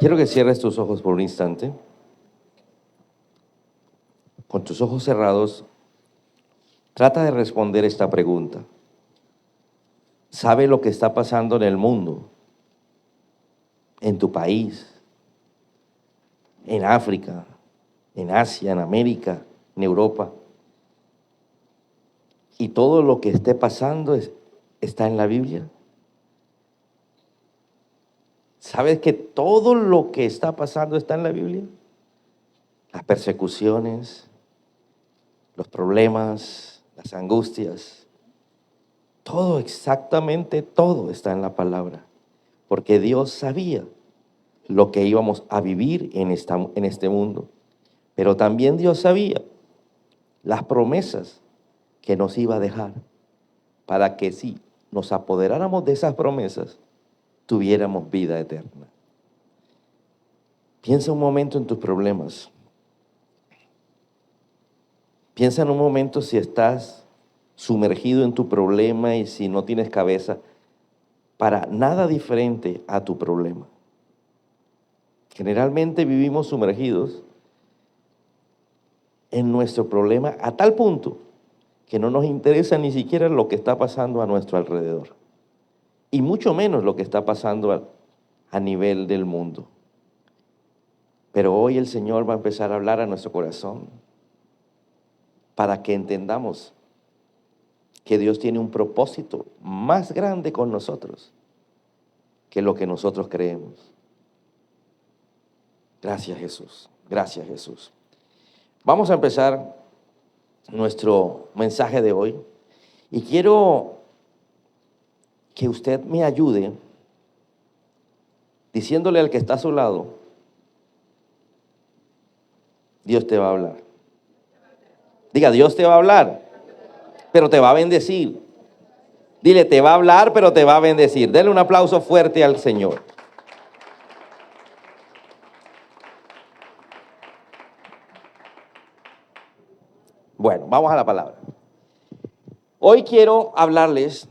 Quiero que cierres tus ojos por un instante. Con tus ojos cerrados, trata de responder esta pregunta. ¿Sabe lo que está pasando en el mundo? En tu país, en África, en Asia, en América, en Europa. ¿Y todo lo que esté pasando está en la Biblia? ¿Sabes que todo lo que está pasando está en la Biblia? Las persecuciones, los problemas, las angustias, todo, exactamente todo está en la palabra. Porque Dios sabía lo que íbamos a vivir en este mundo. Pero también Dios sabía las promesas que nos iba a dejar para que si nos apoderáramos de esas promesas, tuviéramos vida eterna. Piensa un momento en tus problemas. Piensa en un momento si estás sumergido en tu problema y si no tienes cabeza para nada diferente a tu problema. Generalmente vivimos sumergidos en nuestro problema a tal punto que no nos interesa ni siquiera lo que está pasando a nuestro alrededor. Y mucho menos lo que está pasando a nivel del mundo. Pero hoy el Señor va a empezar a hablar a nuestro corazón para que entendamos que Dios tiene un propósito más grande con nosotros que lo que nosotros creemos. Gracias, Jesús. Gracias, Jesús. Vamos a empezar nuestro mensaje de hoy y quiero que usted me ayude diciéndole al que está a su lado: Dios te va a hablar. Diga, Dios te va a hablar, pero te va a bendecir. Dile, te va a hablar, pero te va a bendecir. Denle un aplauso fuerte al Señor. Bueno, vamos a la palabra. Hoy quiero hablarles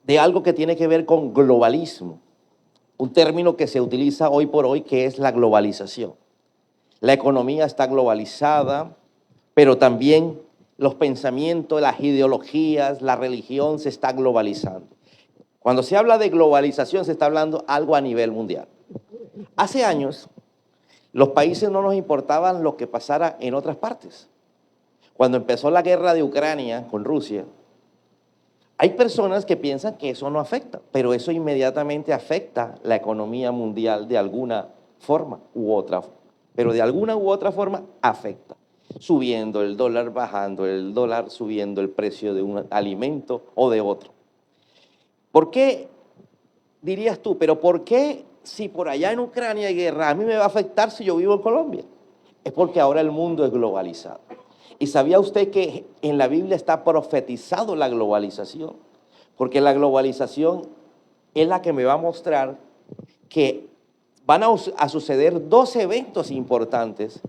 de algo que tiene que ver con globalismo, un término que se utiliza hoy por hoy, que es la globalización. La economía está globalizada, pero también los pensamientos, las ideologías, la religión se está globalizando. Cuando se habla de globalización, se está hablando algo a nivel mundial. Hace años, los países no nos importaban lo que pasara en otras partes. Cuando empezó la guerra de Ucrania con Rusia, hay personas que piensan que eso no afecta, pero eso inmediatamente afecta la economía mundial de alguna forma u otra. Pero de alguna u otra forma afecta. Subiendo el dólar, bajando el dólar, subiendo el precio de un alimento o de otro. ¿Por qué, dirías tú, pero por qué si por allá en Ucrania hay guerra, a mí me va a afectar si yo vivo en Colombia? Es porque ahora el mundo es globalizado. ¿Y sabía usted que en la Biblia está profetizado la globalización? Porque la globalización es la que me va a mostrar que van a suceder dos eventos importantes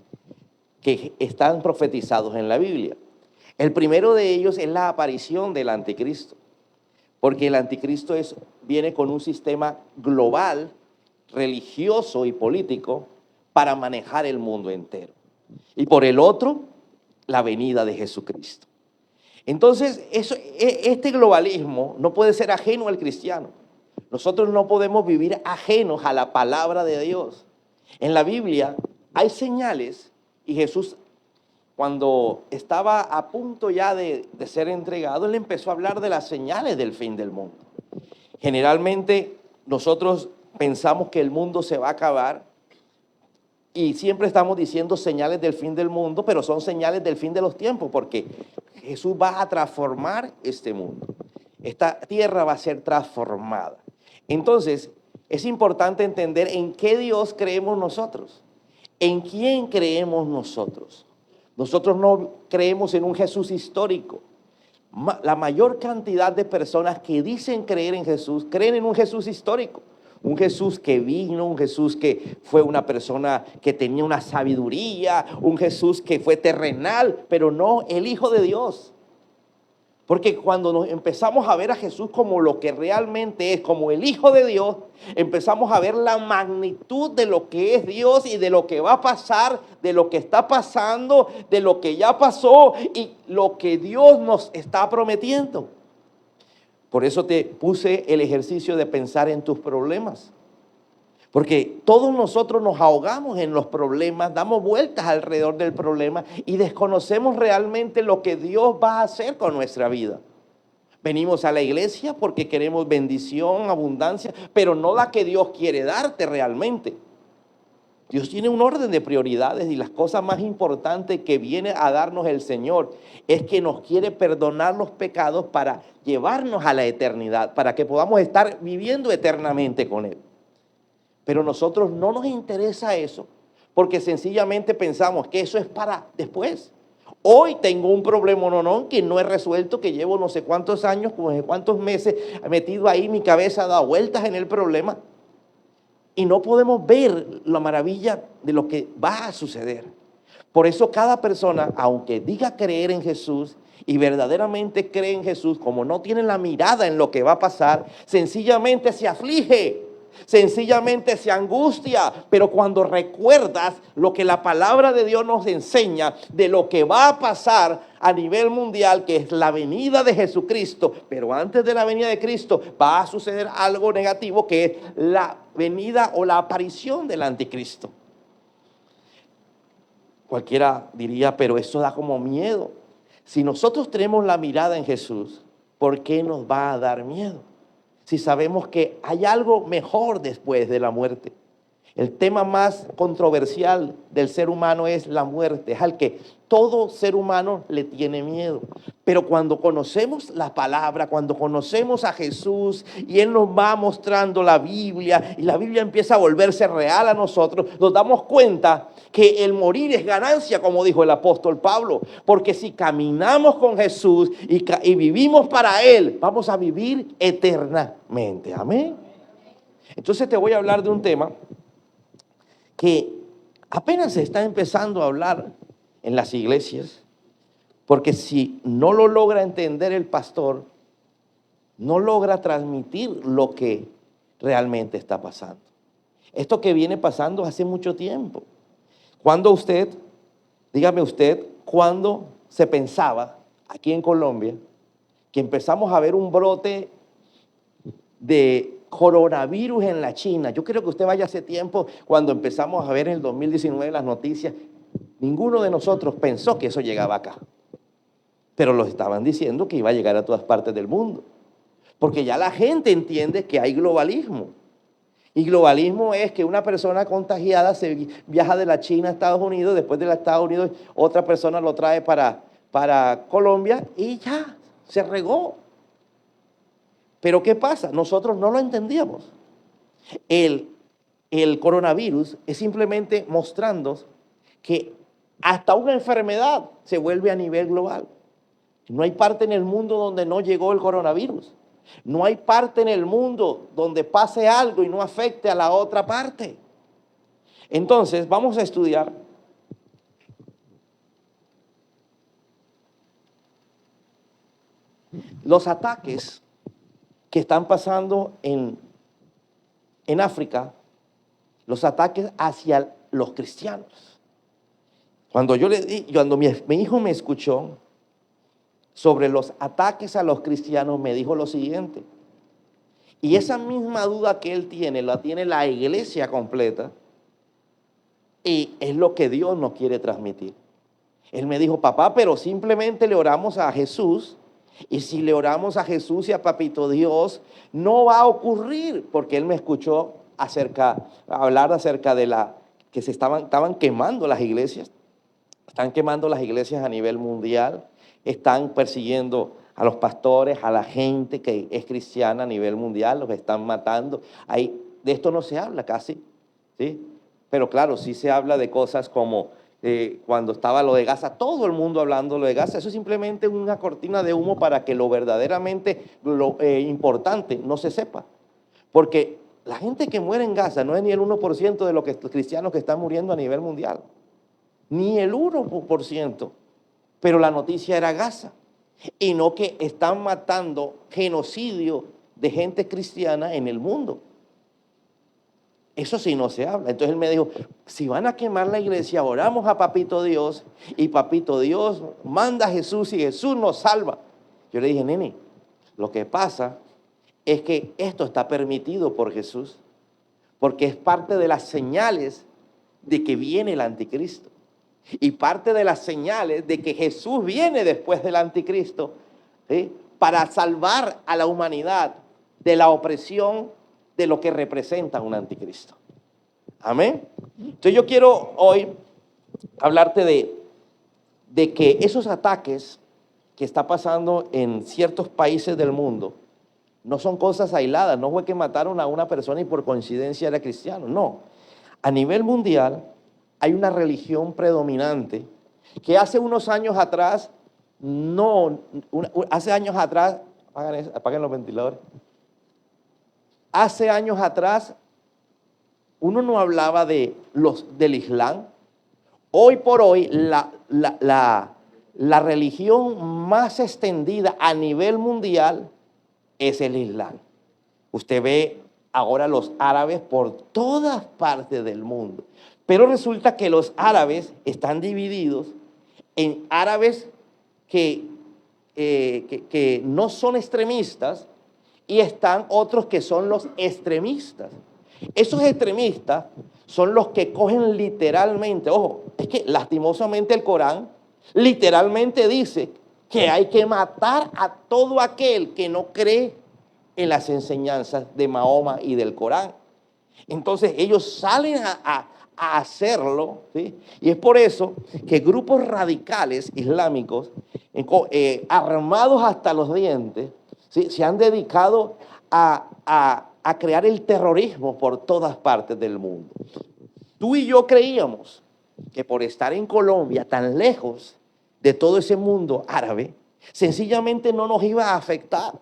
que están profetizados en la Biblia. El primero de ellos es la aparición del anticristo, porque el anticristo viene con un sistema global, religioso y político para manejar el mundo entero. Y por el otro, la venida de Jesucristo. Entonces, este globalismo no puede ser ajeno al cristiano. Nosotros no podemos vivir ajenos a la palabra de Dios. En la Biblia hay señales. Y Jesús, cuando estaba a punto ya de ser entregado, él empezó a hablar de las señales del fin del mundo. Generalmente nosotros pensamos que el mundo se va a acabar y siempre estamos diciendo señales del fin del mundo, pero son señales del fin de los tiempos, porque Jesús va a transformar este mundo. Esta tierra va a ser transformada. Entonces, es importante entender en qué Dios creemos nosotros. ¿En quién creemos nosotros? Nosotros no creemos en un Jesús histórico. La mayor cantidad de personas que dicen creer en Jesús, creen en un Jesús histórico. Un Jesús que vino, un Jesús que fue una persona que tenía una sabiduría, un Jesús que fue terrenal, pero no el Hijo de Dios. Porque cuando nos empezamos a ver a Jesús como lo que realmente es, como el Hijo de Dios, empezamos a ver la magnitud de lo que es Dios y de lo que va a pasar, de lo que está pasando, de lo que ya pasó y lo que Dios nos está prometiendo. Por eso te puse el ejercicio de pensar en tus problemas. Porque todos nosotros nos ahogamos en los problemas, damos vueltas alrededor del problema y desconocemos realmente lo que Dios va a hacer con nuestra vida. Venimos a la iglesia porque queremos bendición, abundancia, pero no la que Dios quiere darte realmente. Dios tiene un orden de prioridades y las cosas más importantes que viene a darnos el Señor es que nos quiere perdonar los pecados para llevarnos a la eternidad, para que podamos estar viviendo eternamente con Él. Pero nosotros no nos interesa eso porque sencillamente pensamos que eso es para después. Hoy tengo un problema que no he resuelto, que llevo no sé cuántos años, no sé cuántos meses metido ahí, mi cabeza da vueltas en el problema. Y no podemos ver la maravilla de lo que va a suceder. Por eso cada persona, aunque diga creer en Jesús y verdaderamente cree en Jesús, como no tiene la mirada en lo que va a pasar, sencillamente se aflige. Sencillamente se angustia, pero cuando recuerdas lo que la palabra de Dios nos enseña de lo que va a pasar a nivel mundial, que es la venida de Jesucristo, pero antes de la venida de Cristo va a suceder algo negativo, que es la venida o la aparición del anticristo. Cualquiera diría, pero eso da como miedo. Si nosotros tenemos la mirada en Jesús, ¿por qué nos va a dar miedo? Si sabemos que hay algo mejor después de la muerte. El tema más controversial del ser humano es la muerte, es al que todo ser humano le tiene miedo. Pero cuando conocemos la palabra, cuando conocemos a Jesús y Él nos va mostrando la Biblia y la Biblia empieza a volverse real a nosotros, nos damos cuenta que el morir es ganancia, como dijo el apóstol Pablo. Porque si caminamos con Jesús y vivimos para Él, vamos a vivir eternamente. Amén. Entonces te voy a hablar de un tema que apenas se está empezando a hablar en las iglesias, porque si no lo logra entender el pastor, no logra transmitir lo que realmente está pasando. Esto que viene pasando hace mucho tiempo. Dígame usted, ¿cuándo se pensaba aquí en Colombia que empezamos a ver un brote de coronavirus en la China? Yo creo que usted vaya hace tiempo, cuando empezamos a ver en el 2019 las noticias, ninguno de nosotros pensó que eso llegaba acá. Pero los estaban diciendo que iba a llegar a todas partes del mundo. Porque ya la gente entiende que hay globalismo. Y globalismo es que una persona contagiada se viaja de la China a Estados Unidos, después de los Estados Unidos otra persona lo trae para Colombia y ya, se regó. Pero ¿qué pasa? Nosotros no lo entendíamos. El coronavirus es simplemente mostrando que hasta una enfermedad se vuelve a nivel global. No hay parte en el mundo donde no llegó el coronavirus. No hay parte en el mundo donde pase algo y no afecte a la otra parte. Entonces, vamos a estudiar los ataques que están pasando en África, los ataques hacia los cristianos. Cuando mi hijo me escuchó sobre los ataques a los cristianos, me dijo lo siguiente, y esa misma duda que él tiene, la tiene la iglesia completa, y es lo que Dios nos quiere transmitir. Él me dijo, papá, pero simplemente le oramos a Jesús, y si le oramos a Jesús y a Papito Dios, no va a ocurrir, porque él me escuchó hablar acerca de que estaban quemando las iglesias. Están quemando las iglesias a nivel mundial, están persiguiendo a los pastores, a la gente que es cristiana a nivel mundial, los están matando. De esto no se habla casi, ¿sí? Pero claro, sí se habla de cosas como cuando estaba lo de Gaza, todo el mundo hablando lo de Gaza. Eso es simplemente una cortina de humo para que lo verdaderamente importante no se sepa. Porque la gente que muere en Gaza no es ni el 1% de los cristianos que están muriendo a nivel mundial. Ni el 1%. Pero la noticia era Gaza. y no que están matando genocidio de gente cristiana en el mundo. Eso sí no se habla. Entonces él me dijo, si van a quemar la iglesia, oramos a Papito Dios y Papito Dios manda a Jesús y Jesús nos salva. Yo le dije, nene, lo que pasa es que esto está permitido por Jesús, porque es parte de las señales de que viene el anticristo. Y parte de las señales de que Jesús viene después del anticristo, ¿sí?, para salvar a la humanidad de la opresión de lo que representa un anticristo. Amén. Entonces yo quiero hoy hablarte de que esos ataques que está pasando en ciertos países del mundo no son cosas aisladas. No fue que mataron a una persona y por coincidencia era cristiano. No. A nivel mundial hay una religión predominante que hace unos años atrás, apaguen los ventiladores. Hace años atrás, uno no hablaba del Islam. Hoy por hoy, la religión más extendida a nivel mundial es el Islam. Usted ve ahora los árabes por todas partes del mundo. Pero resulta que los árabes están divididos en árabes que no son extremistas, y están otros que son los extremistas. Esos extremistas son los que cogen literalmente, ojo, es que lastimosamente el Corán literalmente dice que hay que matar a todo aquel que no cree en las enseñanzas de Mahoma y del Corán. Entonces ellos salen a hacerlo, ¿sí? Y es por eso que grupos radicales islámicos, armados hasta los dientes, ¿sí?, se han dedicado a crear el terrorismo por todas partes del mundo. Tú y yo creíamos que por estar en Colombia, tan lejos de todo ese mundo árabe, sencillamente no nos iba a afectar.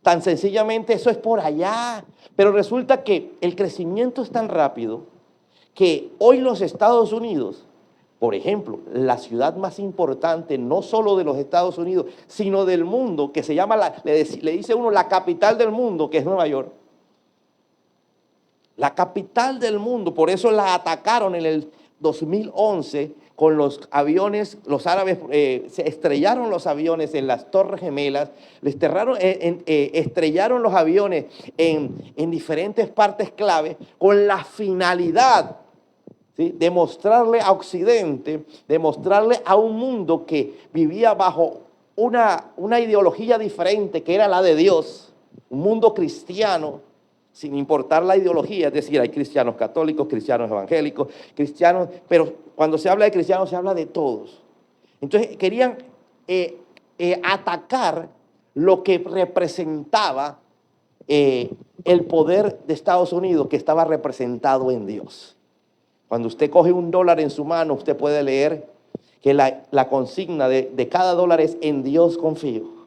Tan sencillamente eso es por allá. Pero resulta que el crecimiento es tan rápido que hoy los Estados Unidos, por ejemplo, la ciudad más importante, no solo de los Estados Unidos, sino del mundo, que se llama, le dice uno, la capital del mundo, que es Nueva York. La capital del mundo, por eso la atacaron en el 2011 con los aviones. Los árabes se estrellaron los aviones en las Torres Gemelas, estrellaron los aviones en diferentes partes clave con la finalidad, ¿sí?, de mostrarle a Occidente, de mostrarle a un mundo que vivía bajo una ideología diferente, que era la de Dios, un mundo cristiano, sin importar la ideología. Es decir, hay cristianos católicos, cristianos evangélicos, cristianos, pero cuando se habla de cristianos se habla de todos. Entonces querían atacar lo que representaba el poder de Estados Unidos, que estaba representado en Dios. Cuando usted coge $1 en su mano, usted puede leer que la consigna de cada dólar es: en Dios confío.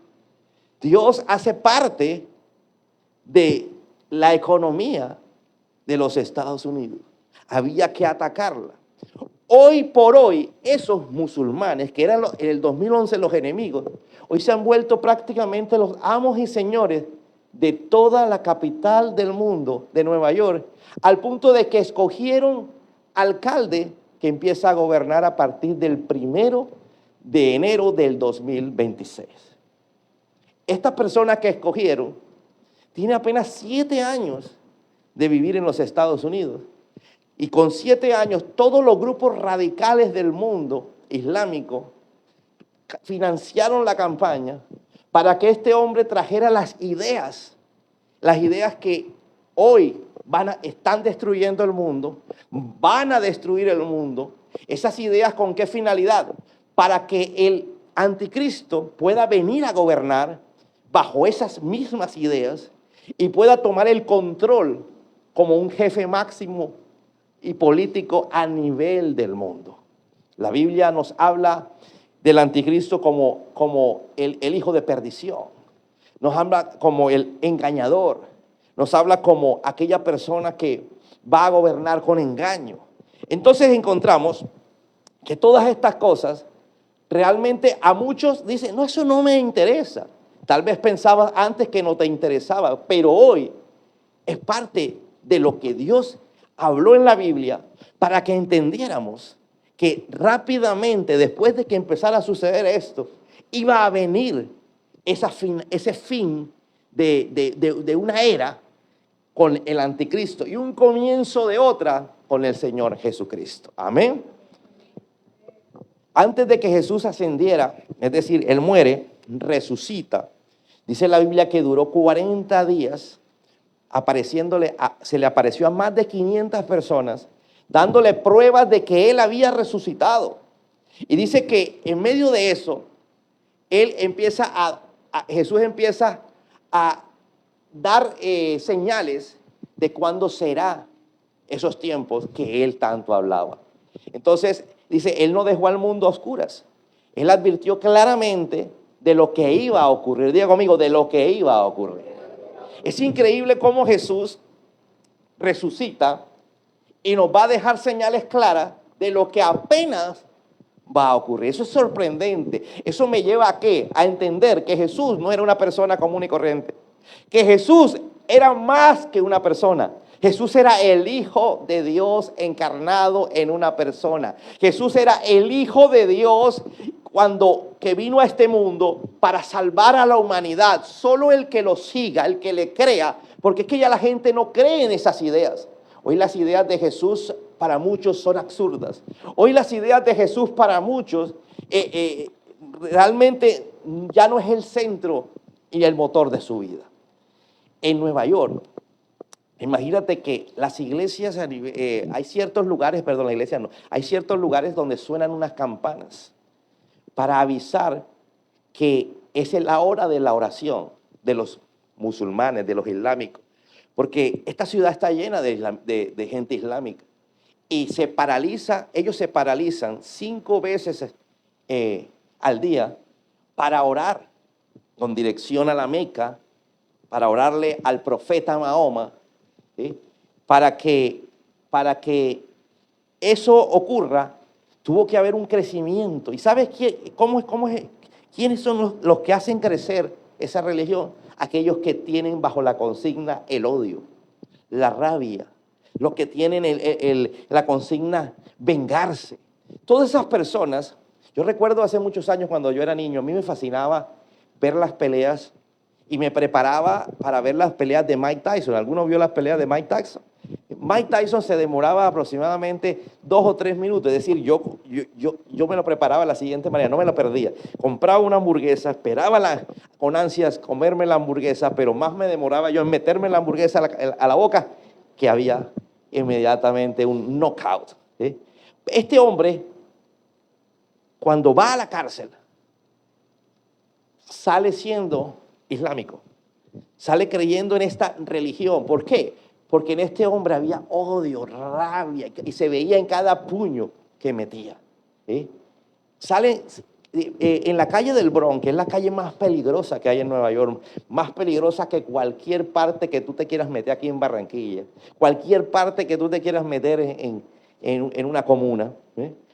Dios hace parte de la economía de los Estados Unidos. Había que atacarla. Hoy por hoy, esos musulmanes, que eran en el 2011 los enemigos, hoy se han vuelto prácticamente los amos y señores de toda la capital del mundo, de Nueva York, al punto de que escogieron alcalde que empieza a gobernar a partir del 1 de enero del 2026. Esta persona que escogieron tiene apenas 7 años de vivir en los Estados Unidos. Y con 7 años, todos los grupos radicales del mundo islámico financiaron la campaña para que este hombre trajera las ideas que hoy están destruyendo el mundo, van a destruir el mundo. Esas ideas, ¿con qué finalidad? Para que el anticristo pueda venir a gobernar bajo esas mismas ideas y pueda tomar el control como un jefe máximo y político a nivel del mundo. La Biblia nos habla del anticristo como el hijo de perdición. Nos habla como el engañador. Nos habla como aquella persona que va a gobernar con engaño. Entonces encontramos que todas estas cosas realmente a muchos dicen, no, eso no me interesa. Tal vez pensabas antes que no te interesaba, pero hoy es parte de lo que Dios habló en la Biblia para que entendiéramos que rápidamente, después de que empezara a suceder esto, iba a venir ese fin de una era con el anticristo y un comienzo de otra con el Señor Jesucristo. Amén. Antes de que Jesús ascendiera, es decir, Él muere, resucita. Dice la Biblia que duró 40 días se le apareció a más de 500 personas, dándole pruebas de que Él había resucitado. Y dice que en medio de eso, Jesús empieza a dar señales de cuándo será esos tiempos que Él tanto hablaba. Entonces, dice, Él no dejó al mundo a oscuras. Él advirtió claramente de lo que iba a ocurrir. Diga conmigo, de lo que iba a ocurrir. Es increíble cómo Jesús resucita y nos va a dejar señales claras de lo que apenas va a ocurrir. Eso es sorprendente. Eso me lleva a ¿qué? A entender que Jesús no era una persona común y corriente. Que Jesús era más que una persona. Jesús era el Hijo de Dios encarnado en una persona. Jesús era el Hijo de Dios que vino a este mundo para salvar a la humanidad. Solo el que lo siga, el que le crea, porque es que ya la gente no cree en esas ideas. Hoy las ideas de Jesús para muchos son absurdas. Hoy las ideas de Jesús para muchos realmente ya no es el centro y el motor de su vida. En Nueva York, imagínate que las iglesias, hay ciertos lugares, perdón, la iglesia no, hay ciertos lugares donde suenan unas campanas para avisar que es la hora de la oración de los musulmanes, de los islámicos, porque esta ciudad está llena de gente islámica y ellos se paralizan 5 veces al día para orar con dirección a la Meca, para orarle al profeta Mahoma, ¿sí? Para que eso ocurra, tuvo que haber un crecimiento. ¿Y sabes quiénes son los que hacen crecer esa religión? Aquellos que tienen bajo la consigna el odio, la rabia, los que tienen la consigna vengarse. Todas esas personas, yo recuerdo hace muchos años cuando yo era niño, a mí me fascinaba ver las peleas y me preparaba para ver las peleas de Mike Tyson. ¿Alguno vio las peleas de Mike Tyson? Mike Tyson se demoraba aproximadamente 2 o 3 minutos. Es decir, yo me lo preparaba de la siguiente manera, no me lo perdía. Compraba una hamburguesa, esperaba con ansias comerme la hamburguesa, pero más me demoraba yo en meterme la hamburguesa a la boca que había inmediatamente un knockout. ¿Sí? Este hombre, cuando va a la cárcel, sale siendo islámico, sale creyendo en esta religión. ¿Por qué? Porque en este hombre había odio, rabia, y se veía en cada puño que metía. Sale en la calle del Bronx, que es la calle más peligrosa que hay en Nueva York, más peligrosa que cualquier parte que tú te quieras meter aquí en Barranquilla, cualquier parte que tú te quieras meter en una comuna.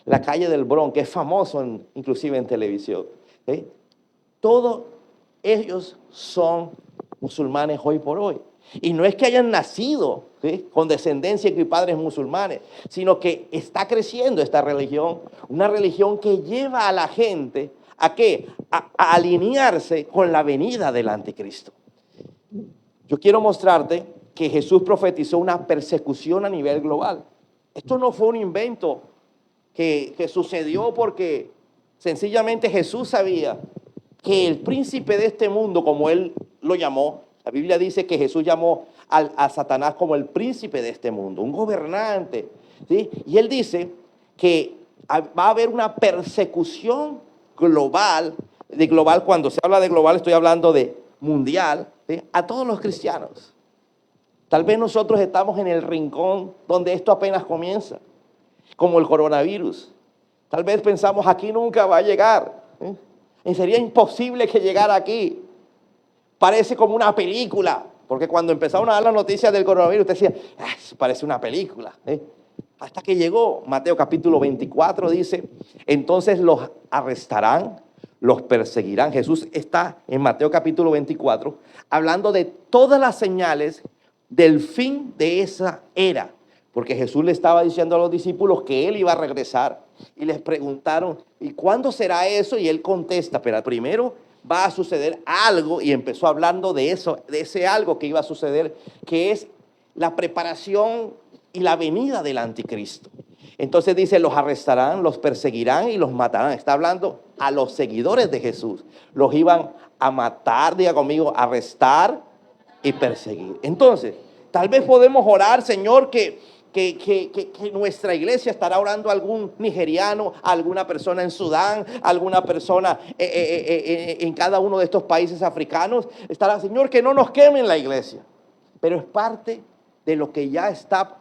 La calle del Bronx, que es famoso inclusive en televisión. Todos ellos son musulmanes hoy por hoy. Y no es que hayan nacido con descendencia y padres musulmanes, sino que está creciendo esta religión, una religión que lleva a la gente ¿a qué? A alinearse con la venida del anticristo. Yo quiero mostrarte que Jesús profetizó una persecución a nivel global. Esto no fue un invento que sucedió porque sencillamente Jesús sabía que el príncipe de este mundo, como él lo llamó, la Biblia dice que Jesús llamó a Satanás como el príncipe de este mundo, un gobernante, ¿sí? Y él dice que va a haber una persecución global, cuando se habla de global estoy hablando de mundial, ¿sí? A todos los cristianos. Tal vez nosotros estamos en el rincón donde esto apenas comienza, como el coronavirus. Tal vez pensamos aquí nunca va a llegar, ¿sí? Y sería imposible que llegara aquí. Parece como una película, porque cuando empezaron a dar las noticias del coronavirus, usted decía, parece una película. hasta que llegó Mateo capítulo 24, dice, entonces los arrestarán, los perseguirán. Jesús está en Mateo capítulo 24 hablando de todas las señales del fin de esa era, porque Jesús le estaba diciendo a los discípulos que él iba a regresar y les preguntaron, ¿y cuándo será eso? Y él contesta, pero primero va a suceder algo, y empezó hablando de eso, de ese algo que iba a suceder, que es la preparación y la venida del anticristo. Entonces dice, los arrestarán, los perseguirán y los matarán. Está hablando a los seguidores de Jesús. Los iban a matar, diga conmigo, arrestar y perseguir. Entonces, tal vez podemos orar, Señor, que nuestra iglesia estará orando a algún nigeriano, a alguna persona en Sudán, a alguna persona en cada uno de estos países africanos. Estará, Señor, que no nos quemen la iglesia. Pero es parte de lo que ya está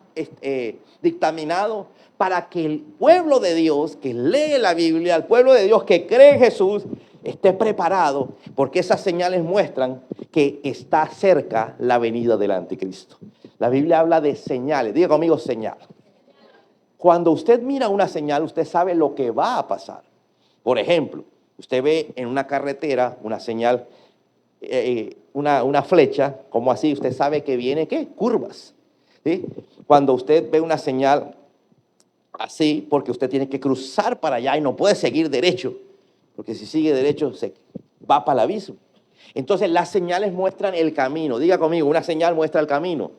dictaminado para que el pueblo de Dios que lee la Biblia, el pueblo de Dios que cree en Jesús, esté preparado, porque esas señales muestran que está cerca la venida del anticristo. La Biblia habla de señales. Diga conmigo, señal. Cuando usted mira una señal, usted sabe lo que va a pasar. Por ejemplo, usted ve en una carretera una señal, una flecha, como así, usted sabe que viene, ¿qué? Curvas. ¿Sí? Cuando usted ve una señal así, porque usted tiene que cruzar para allá y no puede seguir derecho, porque si sigue derecho se va para el abismo. Entonces las señales muestran el camino. Diga conmigo, una señal muestra el camino.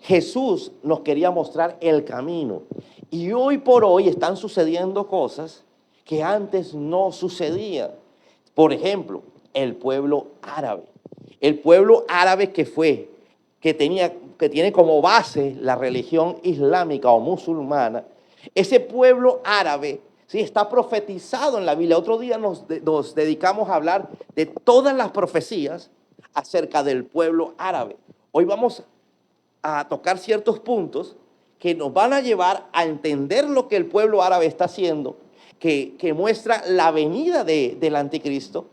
Jesús nos quería mostrar el camino. Y hoy por hoy están sucediendo cosas que antes no sucedían. Por ejemplo, el pueblo árabe. El pueblo árabe que tiene como base la religión islámica o musulmana. Ese pueblo árabe, sí, está profetizado en la Biblia. Otro día nos dedicamos a hablar de todas las profecías acerca del pueblo árabe. Hoy vamos a tocar ciertos puntos que nos van a llevar a entender lo que el pueblo árabe está haciendo, que muestra la venida del anticristo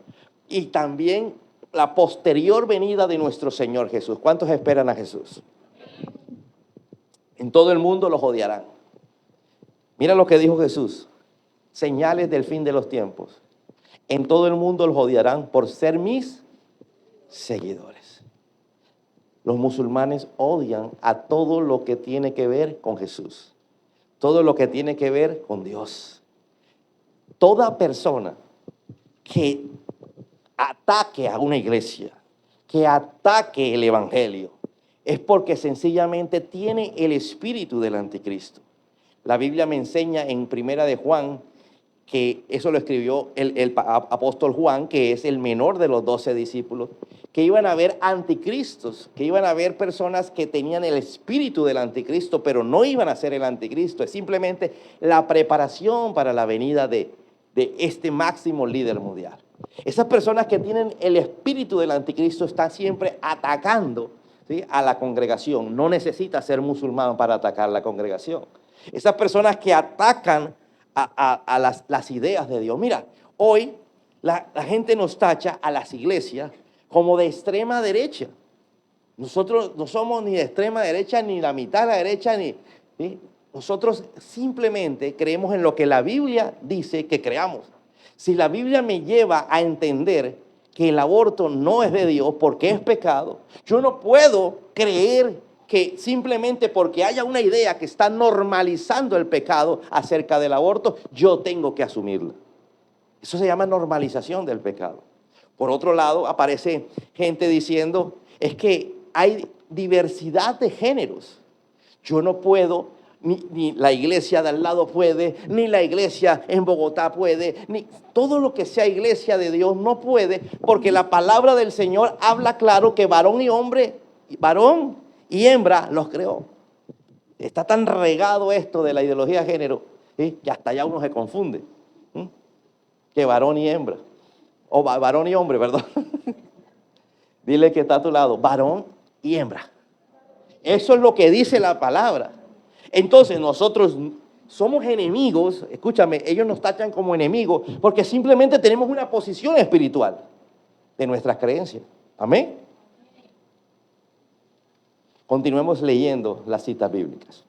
y también la posterior venida de nuestro Señor Jesús. ¿Cuántos esperan a Jesús? En todo el mundo los odiarán. Mira lo que dijo Jesús. Señales del fin de los tiempos. En todo el mundo los odiarán por ser mis seguidores. Los musulmanes odian a todo lo que tiene que ver con Jesús. Todo lo que tiene que ver con Dios. Toda persona que ataque a una iglesia, que ataque el evangelio, es porque sencillamente tiene el espíritu del anticristo. La Biblia me enseña en Primera de Juan, que eso lo escribió el apóstol Juan, que es el menor de los 12 discípulos, que iban a haber anticristos, que iban a haber personas que tenían el espíritu del anticristo, pero no iban a ser el anticristo. Es simplemente la preparación para la venida de este máximo líder mundial. Esas personas que tienen el espíritu del anticristo están siempre atacando, ¿sí?, a la congregación. No necesita ser musulmán para atacar la congregación. Esas personas que atacan a las ideas de Dios. Mira, hoy la gente nos tacha a las iglesias como de extrema derecha. Nosotros no somos ni de extrema derecha, ni la mitad de la derecha, ¿sí? Nosotros simplemente creemos en lo que la Biblia dice que creamos. Si la Biblia me lleva a entender que el aborto no es de Dios porque es pecado, yo no puedo creer que simplemente porque haya una idea que está normalizando el pecado acerca del aborto, yo tengo que asumirla. Eso se llama normalización del pecado. Por otro lado, aparece gente diciendo, es que hay diversidad de géneros. Yo no puedo, ni la iglesia de al lado puede, ni la iglesia en Bogotá puede, ni todo lo que sea iglesia de Dios no puede, porque la palabra del Señor habla claro que varón y hombre, varón y hembra los creó. Está tan regado esto de la ideología de género, ¿sí?, que hasta allá uno se confunde. Que varón y hembra. O varón y hombre, perdón. Dile que está a tu lado, varón y hembra. Eso es lo que dice la palabra. Entonces nosotros somos enemigos, escúchame, ellos nos tachan como enemigos porque simplemente tenemos una posición espiritual de nuestras creencias. Amén. Continuemos leyendo las citas bíblicas.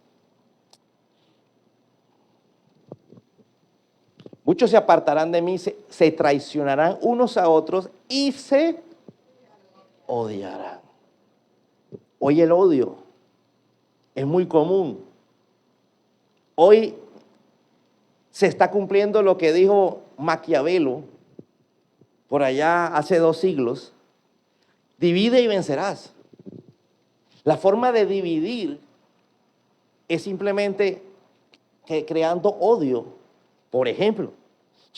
Muchos se apartarán de mí, se traicionarán unos a otros y se odiarán. Hoy el odio es muy común. Hoy se está cumpliendo lo que dijo Maquiavelo por allá hace 2 siglos. Divide y vencerás. La forma de dividir es simplemente creando odio. Por ejemplo,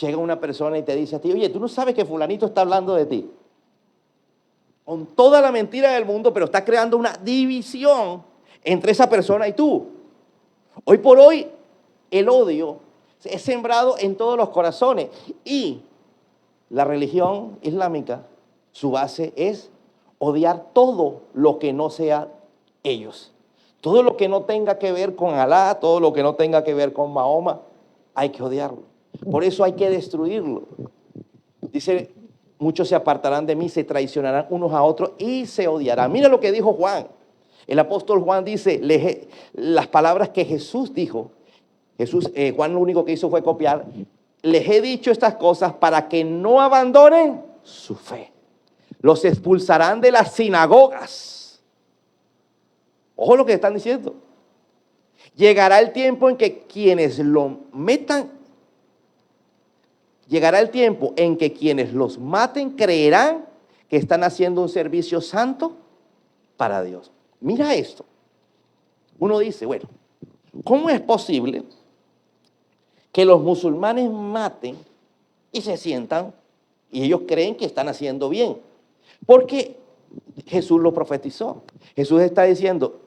llega una persona y te dice a ti, oye, tú no sabes que fulanito está hablando de ti. Con toda la mentira del mundo, pero está creando una división entre esa persona y tú. Hoy por hoy, el odio es sembrado en todos los corazones. Y la religión islámica, su base es odiar todo lo que no sea ellos. Todo lo que no tenga que ver con Alá, todo lo que no tenga que ver con Mahoma, hay que odiarlo. Por eso hay que destruirlo. Dice, muchos se apartarán de mí, se traicionarán unos a otros y se odiarán. Mira lo que dijo Juan. El apóstol Juan dice las palabras que Jesús dijo. Juan lo único que hizo fue copiar. Les he dicho estas cosas para que no abandonen su fe. Los expulsarán de las sinagogas. Ojo lo que están diciendo. Llegará el tiempo en que quienes los maten creerán que están haciendo un servicio santo para Dios. Mira esto. Uno dice, bueno, ¿cómo es posible que los musulmanes maten y se sientan y ellos creen que están haciendo bien? Porque Jesús lo profetizó. Jesús está diciendo,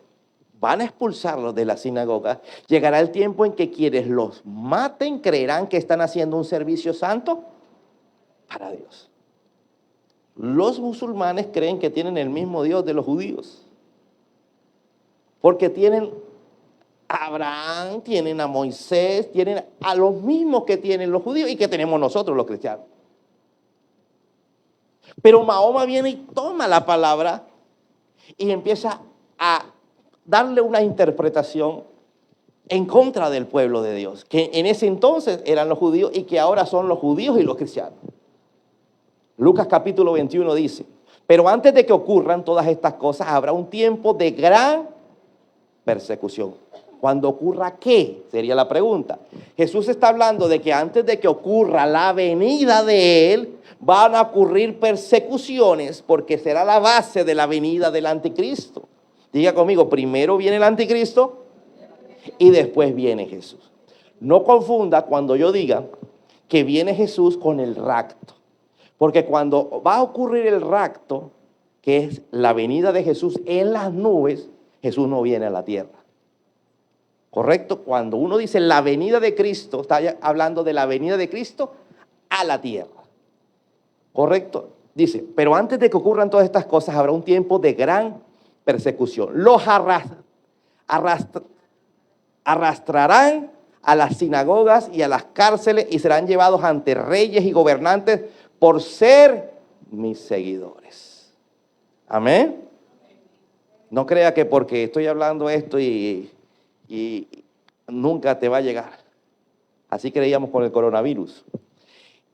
van a expulsarlos de la sinagoga. Llegará el tiempo en que quienes los maten creerán que están haciendo un servicio santo para Dios. Los musulmanes creen que tienen el mismo Dios de los judíos. Porque tienen a Abraham, tienen a Moisés, tienen a los mismos que tienen los judíos y que tenemos nosotros los cristianos. Pero Mahoma viene y toma la palabra y empieza a darle una interpretación en contra del pueblo de Dios, que en ese entonces eran los judíos y que ahora son los judíos y los cristianos. Lucas capítulo 21 dice, pero antes de que ocurran todas estas cosas, habrá un tiempo de gran persecución. ¿Cuándo ocurra qué? Sería la pregunta. Jesús está hablando de que antes de que ocurra la venida de Él, van a ocurrir persecuciones porque será la base de la venida del anticristo. Diga conmigo, primero viene el anticristo y después viene Jesús. No confunda cuando yo diga que viene Jesús con el rapto. Porque cuando va a ocurrir el rapto, que es la venida de Jesús en las nubes, Jesús no viene a la tierra. ¿Correcto? Cuando uno dice la venida de Cristo, está hablando de la venida de Cristo a la tierra. ¿Correcto? Dice, pero antes de que ocurran todas estas cosas, habrá un tiempo de gran persecución. Los arrastrarán a las sinagogas y a las cárceles y serán llevados ante reyes y gobernantes por ser mis seguidores. Amén. No crea que porque estoy hablando esto y nunca te va a llegar. Así creíamos con el coronavirus.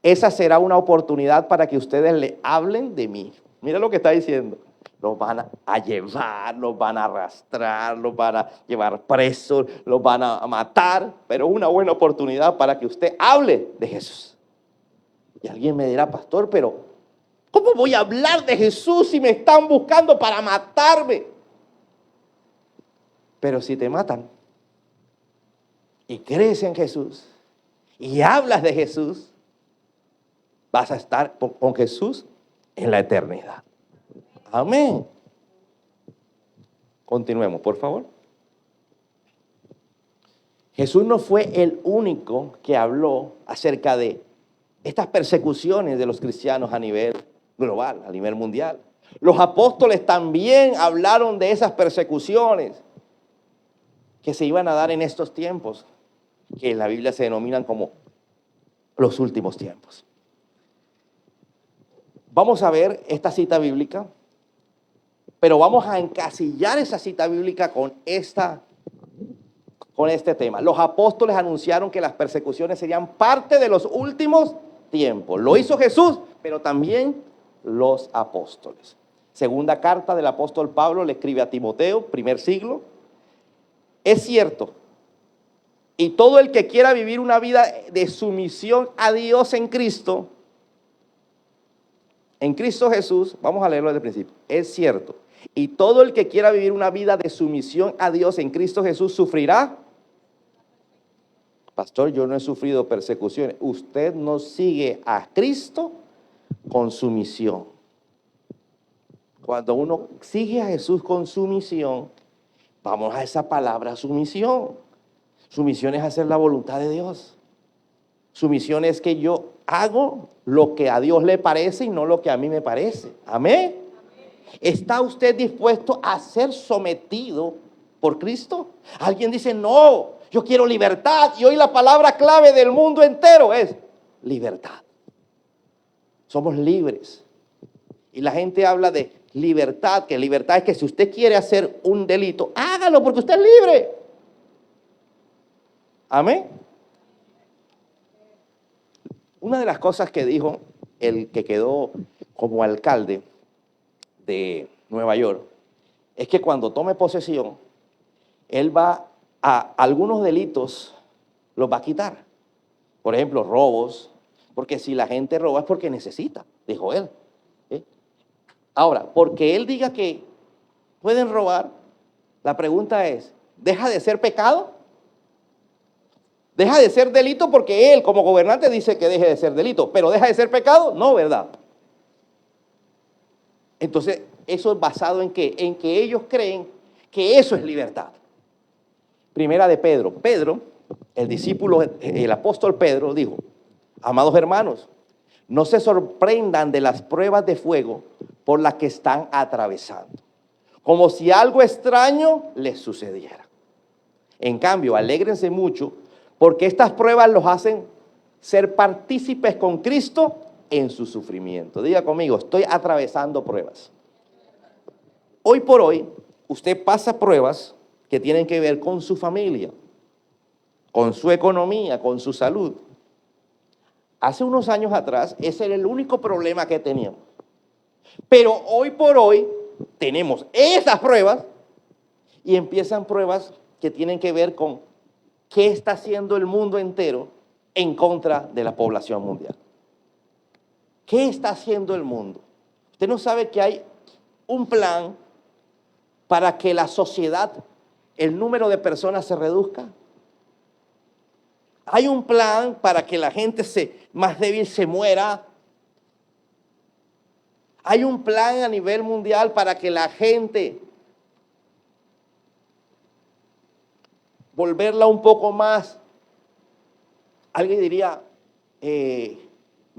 Esa será una oportunidad para que ustedes le hablen de mí. Mira lo que está diciendo. Los van a llevar, los van a arrastrar, los van a llevar presos, los van a matar, pero es una buena oportunidad para que usted hable de Jesús. Y alguien me dirá, pastor, pero ¿cómo voy a hablar de Jesús si me están buscando para matarme? Pero si te matan y crees en Jesús y hablas de Jesús, vas a estar con Jesús en la eternidad. Amén. Continuemos, por favor. Jesús no fue el único que habló acerca de estas persecuciones de los cristianos a nivel global, a nivel mundial. Los apóstoles también hablaron de esas persecuciones que se iban a dar en estos tiempos, que en la Biblia se denominan como los últimos tiempos. Vamos a ver esta cita bíblica, pero vamos a encasillar esa cita bíblica con esta con este tema. Los apóstoles anunciaron que las persecuciones serían parte de los últimos tiempos. Lo hizo Jesús, pero también los apóstoles. Segunda carta del apóstol Pablo le escribe a Timoteo, primer siglo. Es cierto, y todo el que quiera vivir una vida de sumisión a Dios en Cristo Jesús, vamos a leerlo desde el principio, es cierto, y todo el que quiera vivir una vida de sumisión a Dios en Cristo Jesús sufrirá. Pastor, yo no he sufrido persecuciones. Usted no sigue a Cristo con sumisión. Cuando uno sigue a Jesús con sumisión, vamos a esa palabra sumisión. Sumisión es hacer la voluntad de Dios. Sumisión es que yo hago lo que a Dios le parece y no lo que a mí me parece. Amén. ¿Está usted dispuesto a ser sometido por Cristo? Alguien dice, no, yo quiero libertad. Y hoy la palabra clave del mundo entero es libertad. Somos libres. Y la gente habla de libertad, que libertad es que si usted quiere hacer un delito, hágalo porque usted es libre. Amén. Una de las cosas que dijo el que quedó como alcalde de Nueva York es que cuando tome posesión, él va a algunos delitos, los va a quitar. Por ejemplo, robos, porque si la gente roba es porque necesita, dijo él. Ahora, porque él diga que pueden robar, la pregunta es, ¿deja de ser pecado? ¿Deja de ser delito? Porque él como gobernante dice que deje de ser delito, pero ¿deja de ser pecado? No, ¿verdad? Entonces, eso es basado en ¿qué? En que ellos creen que eso es libertad. Primera de Pedro. Pedro, el discípulo, el apóstol Pedro dijo, amados hermanos, no se sorprendan de las pruebas de fuego por las que están atravesando, como si algo extraño les sucediera. En cambio, alégrense mucho porque estas pruebas los hacen ser partícipes con Cristo en su sufrimiento. Diga conmigo, estoy atravesando pruebas. Hoy por hoy, usted pasa pruebas que tienen que ver con su familia, con su economía, con su salud. Hace unos años atrás, ese era el único problema que teníamos. Pero hoy por hoy, tenemos esas pruebas y empiezan pruebas que tienen que ver con qué está haciendo el mundo entero en contra de la población mundial. ¿Qué está haciendo el mundo? Usted no sabe que hay un plan para que la sociedad, el número de personas se reduzca. Hay un plan para que la gente más débil se muera. Hay un plan a nivel mundial para que la gente volverla un poco más, alguien diría,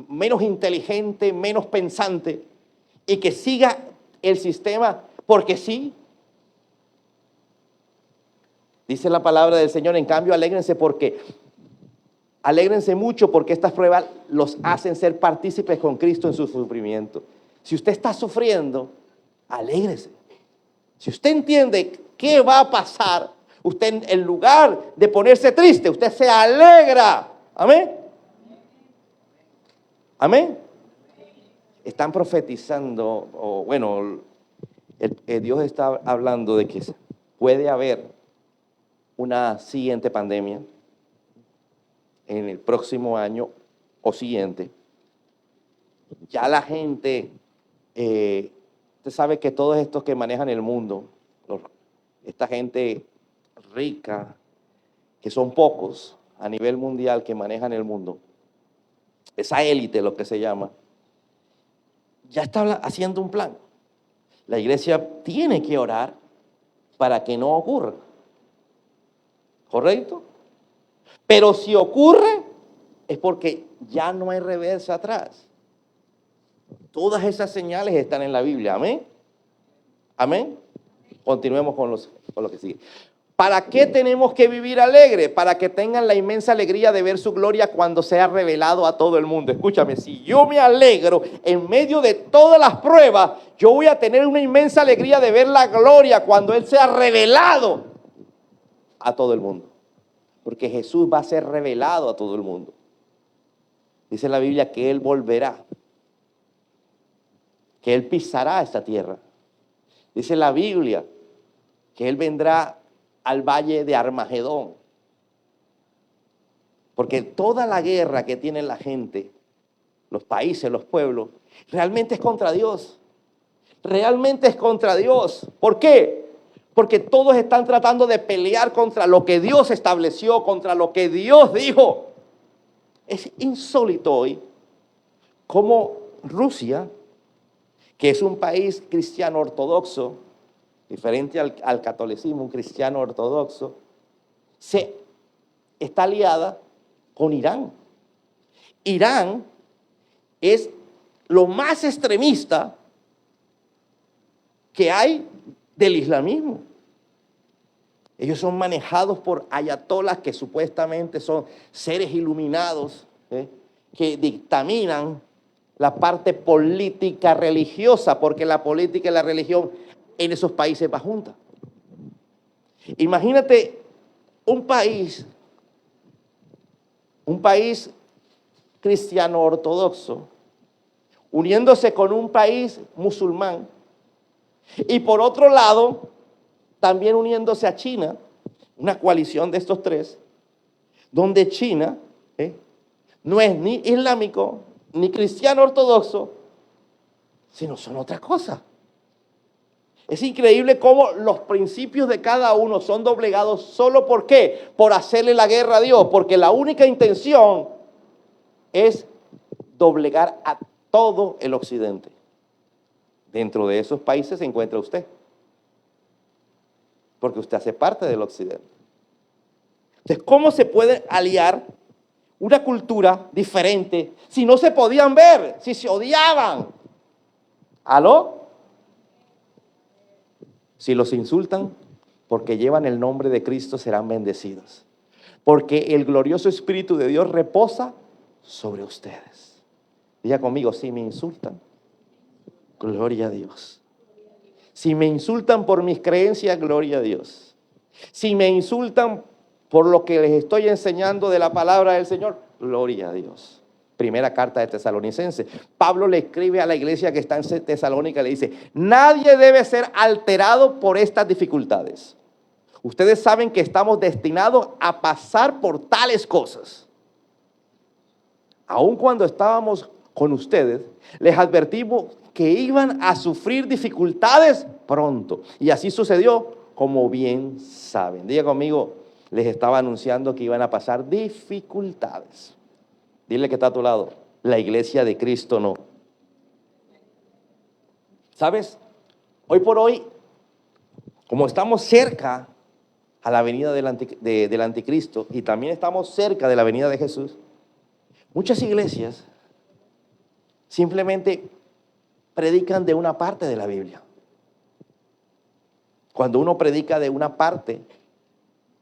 menos inteligente, menos pensante, y que siga el sistema porque sí. Dice la palabra del Señor, en cambio, alégrense mucho porque estas pruebas los hacen ser partícipes con Cristo en su sufrimiento. Si usted está sufriendo, alégrese. Si usted entiende qué va a pasar, usted en lugar de ponerse triste, usted se alegra. Amén. Amén. Están profetizando, Dios está hablando de que puede haber una siguiente pandemia en el próximo año o siguiente. Ya la gente, usted sabe que todos estos que manejan el mundo, esta gente rica, que son pocos a nivel mundial que manejan el mundo, esa élite, lo que se llama, ya está haciendo un plan. La iglesia tiene que orar para que no ocurra. ¿Correcto? Pero si ocurre, es porque ya no hay reversa atrás. Todas esas señales están en la Biblia. Amén. Amén. Continuemos con lo que sigue. ¿Para qué tenemos que vivir alegre? Para que tengan la inmensa alegría de ver su gloria cuando sea revelado a todo el mundo. Escúchame, si yo me alegro en medio de todas las pruebas, yo voy a tener una inmensa alegría de ver la gloria cuando Él sea revelado a todo el mundo. porque Jesús va a ser revelado a todo el mundo. Dice la Biblia que Él volverá, que Él pisará esta tierra. Dice la Biblia que Él vendrá al valle de Armagedón. Porque toda la guerra que tiene la gente, los países, los pueblos, realmente es contra Dios. Realmente es contra Dios. ¿Por qué? Porque todos están tratando de pelear contra lo que Dios estableció, contra lo que Dios dijo. Es insólito hoy cómo Rusia, que es un país cristiano ortodoxo, diferente al catolicismo, un cristiano ortodoxo, se está aliada con Irán. Irán es lo más extremista que hay del islamismo. Ellos son manejados por ayatolas que supuestamente son seres iluminados, que dictaminan la parte política religiosa, porque la política y la religión en esos países va junta. Imagínate un país cristiano ortodoxo uniéndose con un país musulmán y por otro lado también uniéndose a China, una coalición de estos tres, donde China no es ni islámico ni cristiano ortodoxo, sino son otra cosa. Es increíble cómo los principios de cada uno son doblegados solo ¿por qué? Por hacerle la guerra a Dios, porque la única intención es doblegar a todo el occidente. Dentro de esos países se encuentra usted, porque usted hace parte del occidente. Entonces, ¿cómo se puede aliar una cultura diferente si no se podían ver, si se odiaban? ¿Aló? Si los insultan porque llevan el nombre de Cristo, serán bendecidos. Porque el glorioso Espíritu de Dios reposa sobre ustedes. Diga conmigo, si me insultan, gloria a Dios. Si me insultan por mis creencias, gloria a Dios. Si me insultan por lo que les estoy enseñando de la palabra del Señor, gloria a Dios. Primera carta de Tesalonicenses. Pablo le escribe a la iglesia que está en Tesalónica, le dice, nadie debe ser alterado por estas dificultades. Ustedes saben que estamos destinados a pasar por tales cosas. Aun cuando estábamos con ustedes, les advertimos que iban a sufrir dificultades pronto. Y así sucedió, como bien saben. Diga conmigo, les estaba anunciando que iban a pasar dificultades. Dile que está a tu lado, la iglesia de Cristo no. ¿Sabes? Hoy por hoy, como estamos cerca a la venida del anticristo y también estamos cerca de la venida de Jesús, muchas iglesias simplemente predican de una parte de la Biblia. Cuando uno predica de una parte,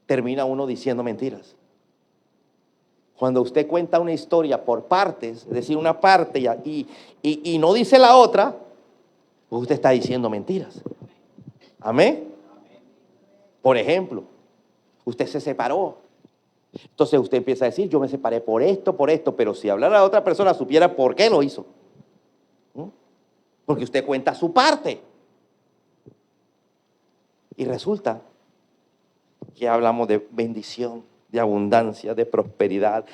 termina uno diciendo mentiras. Cuando usted cuenta una historia por partes, es decir, una parte y no dice la otra, pues usted está diciendo mentiras. ¿Amén? Por ejemplo, usted se separó. Entonces usted empieza a decir, yo me separé por esto, pero si hablara a otra persona supiera por qué lo hizo. Porque usted cuenta su parte. Y resulta que hablamos de bendición, de abundancia, de prosperidad.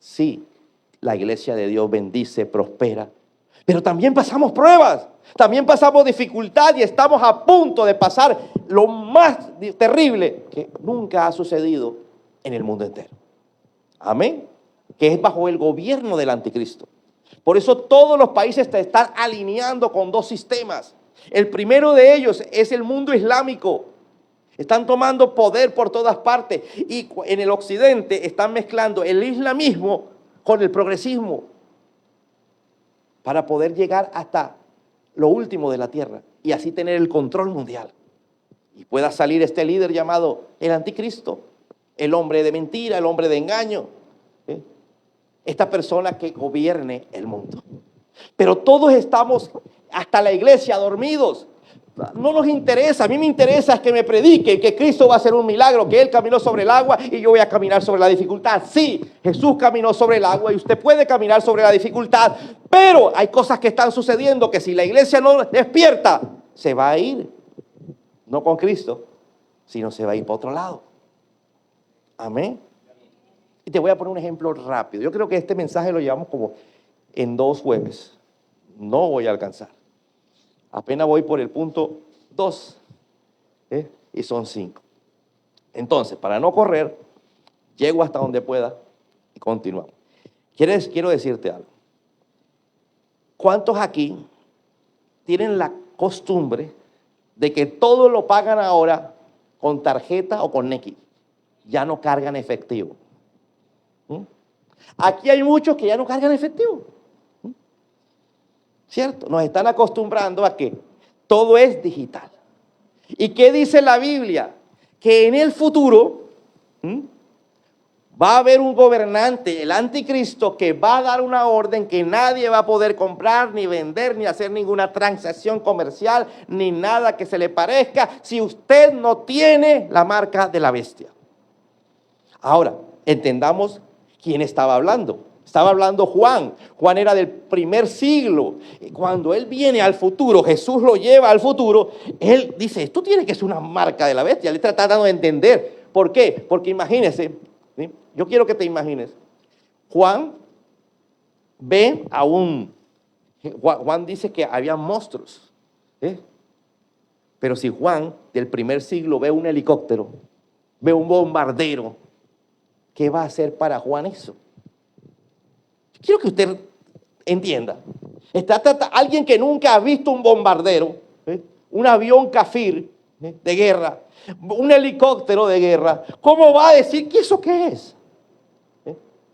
Sí, la iglesia de Dios bendice, prospera. Pero también pasamos pruebas, también pasamos dificultad y estamos a punto de pasar lo más terrible que nunca ha sucedido en el mundo entero. Amén. Que es bajo el gobierno del anticristo. Por eso todos los países se están alineando con dos sistemas. El primero de ellos es el mundo islámico. Están tomando poder por todas partes y en el occidente están mezclando el islamismo con el progresismo para poder llegar hasta lo último de la tierra y así tener el control mundial. Y pueda salir este líder llamado el anticristo, el hombre de mentira, el hombre de engaño, esta persona que gobierne el mundo. Pero todos estamos, hasta la iglesia, dormidos, no nos interesa. A mí me interesa es que me predique que Cristo va a hacer un milagro, que Él caminó sobre el agua y yo voy a caminar sobre la dificultad. Sí, Jesús caminó sobre el agua y usted puede caminar sobre la dificultad, pero hay cosas que están sucediendo que si la iglesia no despierta, se va a ir, no con Cristo, sino se va a ir para otro lado. Amén. Y te voy a poner un ejemplo rápido. Yo creo que este mensaje lo llevamos como en 2 jueves. No voy a alcanzar. Apenas voy por el punto 2, y son 5. Entonces, para no correr, llego hasta donde pueda y continuamos. Quiero decirte algo. ¿Cuántos aquí tienen la costumbre de que todo lo pagan ahora con tarjeta o con Nequi? Ya no cargan efectivo. Aquí hay muchos que ya no cargan efectivo. ¿Cierto? Nos están acostumbrando a que todo es digital. ¿Y qué dice la Biblia? Que en el futuro va a haber un gobernante, el anticristo, que va a dar una orden que nadie va a poder comprar, ni vender, ni hacer ninguna transacción comercial, ni nada que se le parezca, si usted no tiene la marca de la bestia. Ahora, entendamos quién estaba hablando. Estaba hablando Juan. Juan era del primer siglo. Y cuando él viene al futuro, Jesús lo lleva al futuro, él dice, esto tiene que ser una marca de la bestia. Él está tratando de entender. ¿Por qué? Porque imagínese, ¿sí? Yo quiero que te imagines. Juan ve a Juan dice que había monstruos. Pero si Juan del primer siglo ve un helicóptero, ve un bombardero, ¿qué va a hacer para Juan eso? Quiero que usted entienda. Está alguien que nunca ha visto un bombardero, un avión Kafir de guerra, un helicóptero de guerra. ¿Cómo va a decir que eso qué es?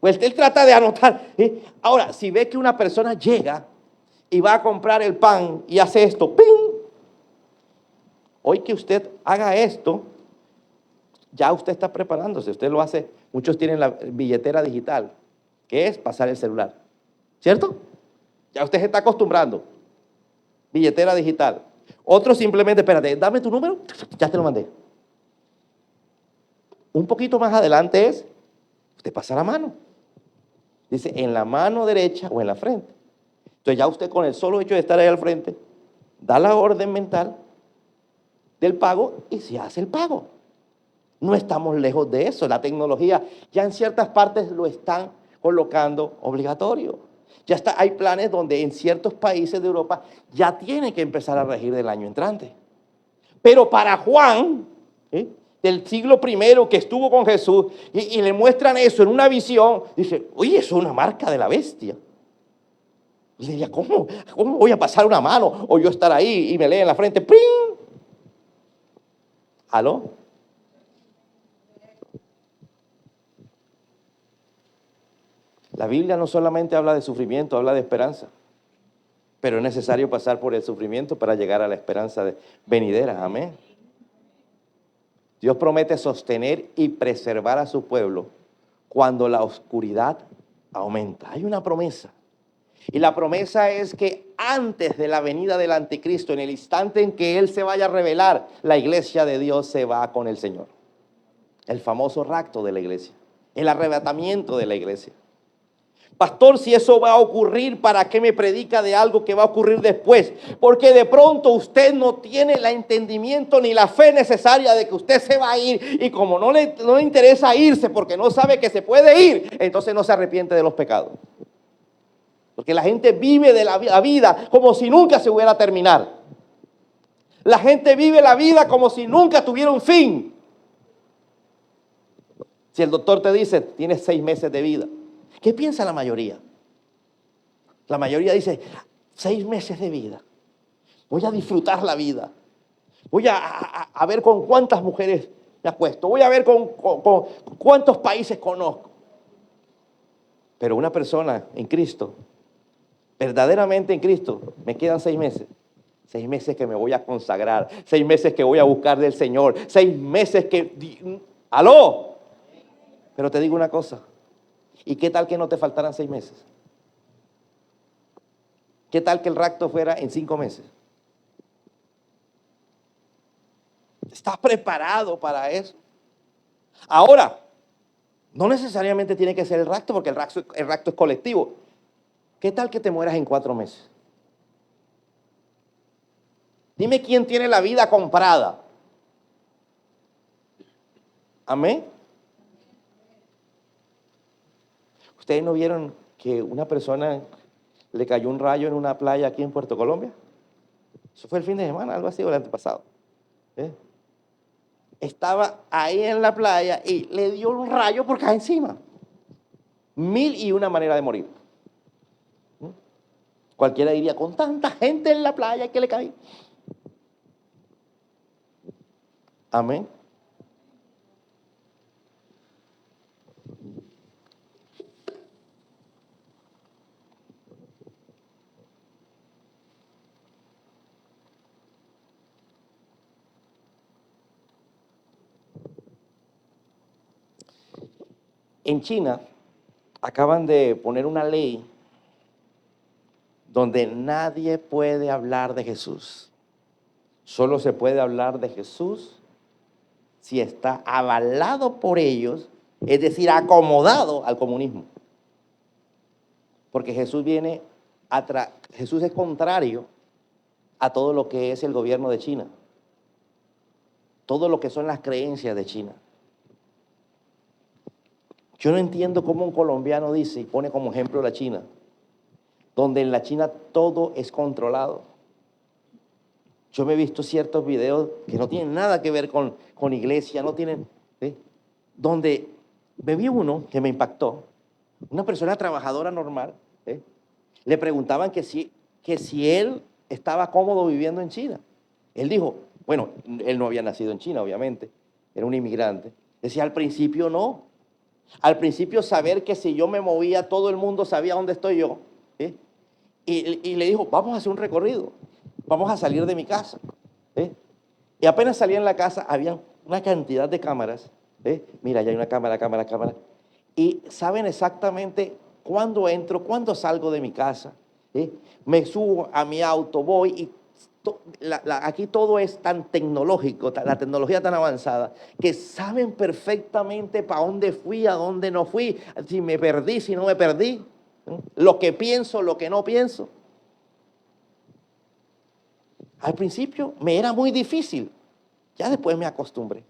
Pues él trata de anotar. Ahora, si ve que una persona llega y va a comprar el pan y hace esto, ¡ping! Hoy que usted haga esto, ya usted está preparándose. Usted lo hace. Muchos tienen la billetera digital, que es pasar el celular, ¿cierto? Ya usted se está acostumbrando. Billetera digital. Otros simplemente, espérate, dame tu número, ya te lo mandé. Un poquito más adelante es, usted pasa la mano. Dice, en la mano derecha o en la frente. Entonces ya usted con el solo hecho de estar ahí al frente, da la orden mental del pago y se hace el pago. No estamos lejos de eso. La tecnología ya en ciertas partes lo están colocando obligatorio. Ya está, hay planes donde en ciertos países de Europa ya tienen que empezar a regir del año entrante. Pero para Juan, del siglo I que estuvo con Jesús, y le muestran eso en una visión, dice, oye, eso es una marca de la bestia. Y le diría, ¿cómo voy a pasar una mano? O yo estar ahí y me lee en la frente, ¡pring! ¿Aló? La Biblia no solamente habla de sufrimiento, habla de esperanza. Pero es necesario pasar por el sufrimiento para llegar a la esperanza venidera. Amén. Dios promete sostener y preservar a su pueblo cuando la oscuridad aumenta. Hay una promesa. Y la promesa es que antes de la venida del anticristo, en el instante en que Él se vaya a revelar, la iglesia de Dios se va con el Señor. El famoso rapto de la iglesia. El arrebatamiento de la iglesia. Pastor, si eso va a ocurrir, ¿para qué me predica de algo que va a ocurrir después? Porque de pronto usted no tiene el entendimiento ni la fe necesaria de que usted se va a ir. Y como no le interesa irse porque no sabe que se puede ir, entonces no se arrepiente de los pecados. Porque la gente vive de la vida como si nunca se hubiera a terminar. La gente vive la vida como si nunca tuviera un fin. Si el doctor te dice, tienes 6 meses de vida, ¿qué piensa la mayoría? La mayoría dice, 6 meses de vida. Voy a disfrutar la vida. Voy a ver con cuántas mujeres me acuesto. Voy a ver con cuántos países conozco. Pero una persona en Cristo, verdaderamente en Cristo, me quedan 6 meses. 6 meses que me voy a consagrar. 6 meses que voy a buscar del Señor. 6 meses que... ¡Aló! Pero te digo una cosa. ¿Y qué tal que no te faltaran 6 meses? ¿Qué tal que el rapto fuera en 5 meses? ¿Estás preparado para eso? Ahora, no necesariamente tiene que ser el rapto, porque el rapto es colectivo. ¿Qué tal que te mueras en 4 meses? Dime quién tiene la vida comprada. Amén. ¿Ustedes no vieron que una persona le cayó un rayo en una playa aquí en Puerto Colombia? Eso fue el fin de semana, algo así, o el antepasado. ¿Eh? Estaba ahí en la playa y le dio un rayo por acá encima. 1001 manera de morir. Cualquiera diría, con tanta gente en la playa, que le cae. Amén. En China acaban de poner una ley donde nadie puede hablar de Jesús. Solo se puede hablar de Jesús si está avalado por ellos, es decir, acomodado al comunismo. Porque Jesús Jesús es contrario a todo lo que es el gobierno de China, todo lo que son las creencias de China. Yo no entiendo cómo un colombiano dice y pone como ejemplo la China, donde en la China todo es controlado. Yo me he visto ciertos videos que no tienen nada que ver con iglesia, no tienen, ¿sí? Donde me vi uno que me impactó, una persona trabajadora normal, ¿sí? Le preguntaban que si él estaba cómodo viviendo en China. Él dijo, bueno, él no había nacido en China, obviamente, era un inmigrante. Decía, al principio no. Al principio saber que si yo me movía, todo el mundo sabía dónde estoy yo. ¿Sí? Y le dijo, vamos a hacer un recorrido, vamos a salir de mi casa. ¿Sí? Y apenas salía en la casa, había una cantidad de cámaras. ¿Sí? Mira, ya hay una cámara. Y saben exactamente cuándo entro, cuándo salgo de mi casa. ¿Sí? Me subo a mi auto, voy y aquí todo es tan tecnológico, la tecnología tan avanzada, que saben perfectamente para dónde fui, a dónde no fui, si me perdí, si no me perdí, ¿sí? Lo que pienso, lo que no pienso. Al principio me era muy difícil, ya después me acostumbré.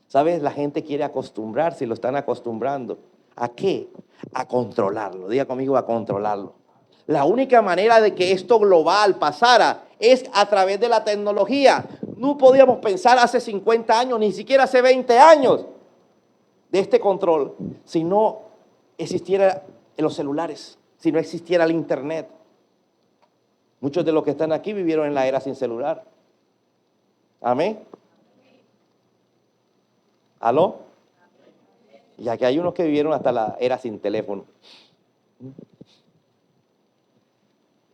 ¿Sabes? La gente quiere acostumbrarse y lo están acostumbrando. ¿A qué? A controlarlo. Diga conmigo, a controlarlo. La única manera de que esto global pasara es a través de la tecnología. No podíamos pensar hace 50 años, ni siquiera hace 20 años, de este control, si no existiera los celulares, si no existiera el internet. Muchos de los que están aquí vivieron en la era sin celular. Amén. ¿Aló? Y aquí hay unos que vivieron hasta la era sin teléfono.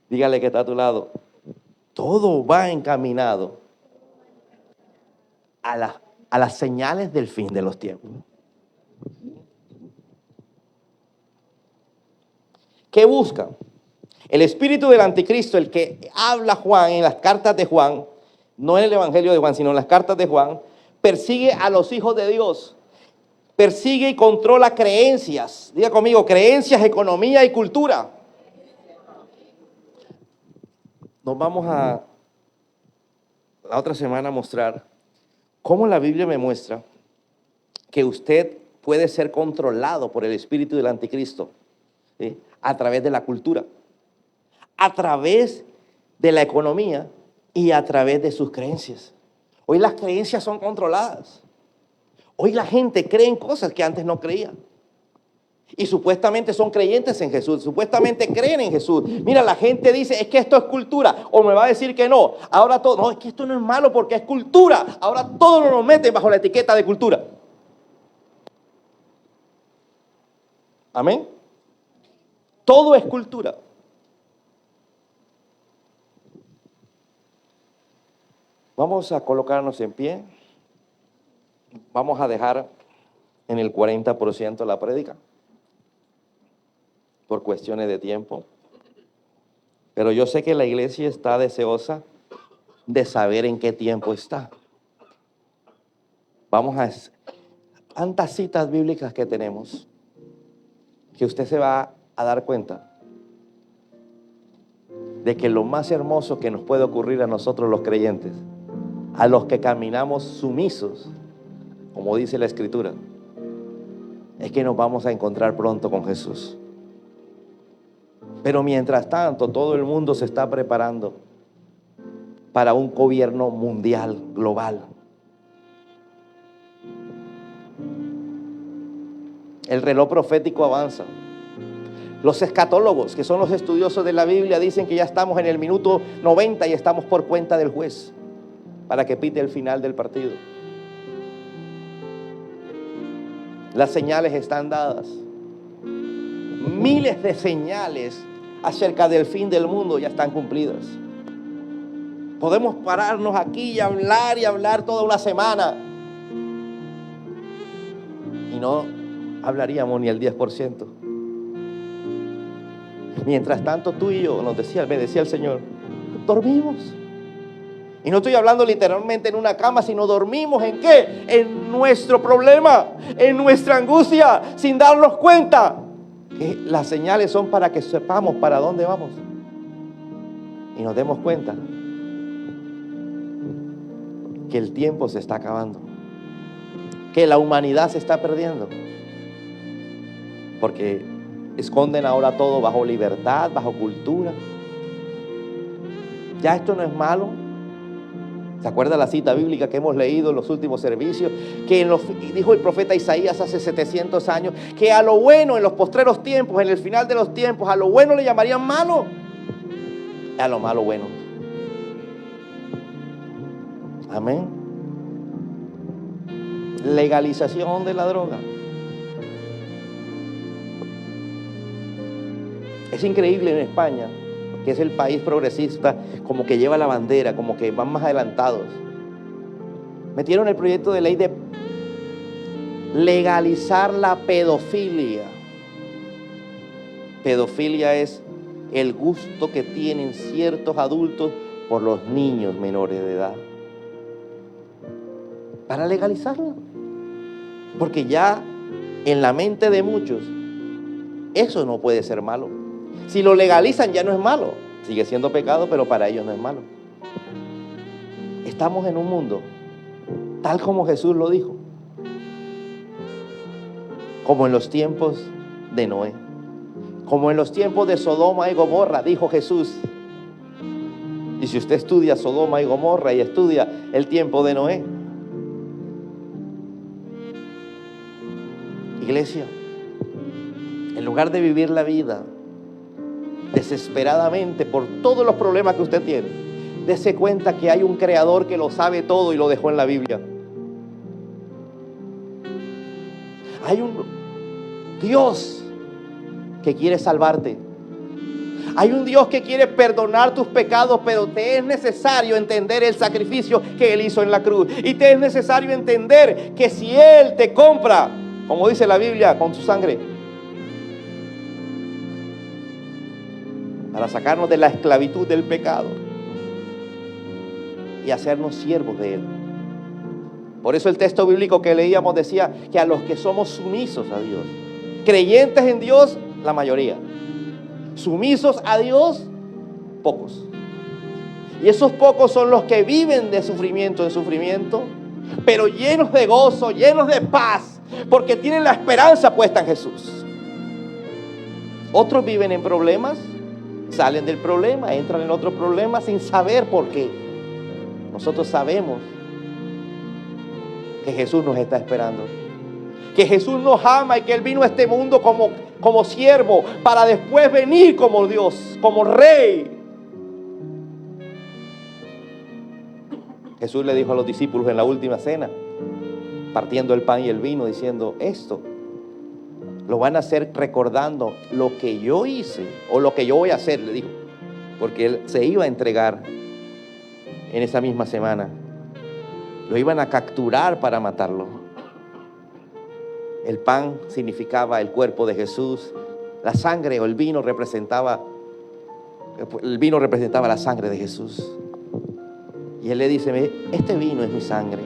Dígale que está a tu lado. Todo va encaminado a las señales del fin de los tiempos. ¿Qué busca? El espíritu del anticristo, el que habla Juan en las cartas de Juan, no en el evangelio de Juan, sino en las cartas de Juan, persigue a los hijos de Dios. Persigue y controla creencias. Diga conmigo, creencias, economía y cultura. Nos vamos a la otra semana a mostrar cómo la Biblia me muestra que usted puede ser controlado por el espíritu del anticristo, ¿sí? A través de la cultura, a través de la economía y a través de sus creencias. Hoy las creencias son controladas. Hoy la gente cree en cosas que antes no creía. Y supuestamente son creyentes en Jesús, supuestamente creen en Jesús. Mira, la gente dice, es que esto es cultura, o me va a decir que no. Ahora todo, no, es que esto no es malo porque es cultura. Ahora todo nos mete bajo la etiqueta de cultura. Amén. Todo es cultura. Vamos a colocarnos en pie. Vamos a dejar en el 40% la prédica por cuestiones de tiempo. Pero yo sé que la iglesia está deseosa de saber en qué tiempo está. Vamos a tantas citas bíblicas que tenemos que usted se va a dar cuenta de que lo más hermoso que nos puede ocurrir a nosotros los creyentes, a los que caminamos sumisos, como dice la Escritura, es que nos vamos a encontrar pronto con Jesús. Pero mientras tanto, todo el mundo se está preparando para un gobierno mundial, global. El reloj profético avanza. Los escatólogos, que son los estudiosos de la Biblia, dicen que ya estamos en el minuto 90 y estamos por cuenta del juez para que pite el final del partido. Las señales están dadas. Miles de señales acerca del fin del mundo ya están cumplidas. Podemos pararnos aquí y hablar toda una semana y no hablaríamos ni el 10%. Mientras tanto, tú y yo, me decía el Señor, dormimos. Y no estoy hablando literalmente en una cama, sino dormimos ¿en qué? En nuestro problema, en nuestra angustia, sin darnos cuenta que las señales son para que sepamos para dónde vamos y nos demos cuenta que el tiempo se está acabando, que la humanidad se está perdiendo, porque esconden ahora todo bajo libertad, bajo cultura. Ya esto no es malo. ¿Se acuerda la cita bíblica que hemos leído en los últimos servicios? Que dijo el profeta Isaías hace 700 años, que a lo bueno en los postreros tiempos, en el final de los tiempos, a lo bueno le llamarían malo, a lo malo bueno. Amén. Legalización de la droga. Es increíble en España, que es el país progresista, como que lleva la bandera, como que van más adelantados. Metieron el proyecto de ley de legalizar la pedofilia. Pedofilia es el gusto que tienen ciertos adultos por los niños menores de edad. Para legalizarla. Porque ya en la mente de muchos, eso no puede ser malo. Si lo legalizan ya no es malo. Sigue siendo pecado, pero para ellos no es malo. Estamos en un mundo tal como Jesús lo dijo, como en los tiempos de Noé, como en los tiempos de Sodoma y Gomorra, dijo Jesús. Y si usted estudia Sodoma y Gomorra y estudia el tiempo de Noé, iglesia, en lugar de vivir la vida desesperadamente por todos los problemas que usted tiene, dése cuenta que hay un creador que lo sabe todo y lo dejó en la Biblia. Hay un Dios que quiere salvarte. Hay un Dios que quiere perdonar tus pecados, pero te es necesario entender el sacrificio que Él hizo en la cruz. Y te es necesario entender que si Él te compra, como dice la Biblia, con su sangre, para sacarnos de la esclavitud del pecado y hacernos siervos de Él. Por eso el texto bíblico que leíamos decía que a los que somos sumisos a Dios, creyentes en Dios, la mayoría, sumisos a Dios, pocos. Y esos pocos son los que viven de sufrimiento en sufrimiento, pero llenos de gozo, llenos de paz, porque tienen la esperanza puesta en Jesús. Otros viven en problemas, salen del problema, entran en otro problema sin saber por qué. Nosotros sabemos que Jesús nos está esperando, que Jesús nos ama y que Él vino a este mundo como siervo para después venir como Dios, como Rey. Jesús le dijo a los discípulos en la última cena, partiendo el pan y el vino, diciendo: esto lo van a hacer recordando lo que yo hice o lo que yo voy a hacer, le dijo, porque Él se iba a entregar en esa misma semana. Lo iban a capturar para matarlo. El pan significaba el cuerpo de Jesús. La sangre o el vino representaba la sangre de Jesús. Y Él le dice: este vino es mi sangre.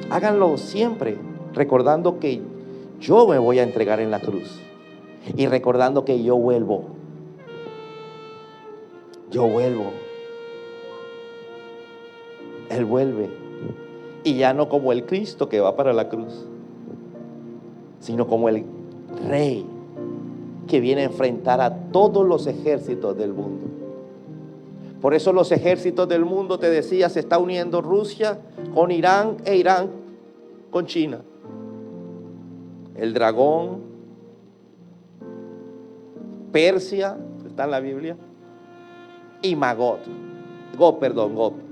Háganlo siempre, recordando que yo me voy a entregar en la cruz y recordando que yo vuelvo. Yo vuelvo. Él vuelve. Y ya no como el Cristo que va para la cruz, sino como el Rey que viene a enfrentar a todos los ejércitos del mundo. Por eso los ejércitos del mundo, te decía, se está uniendo Rusia con Irán e Irán con China. El dragón, Persia, está en la Biblia, y Magog, Gog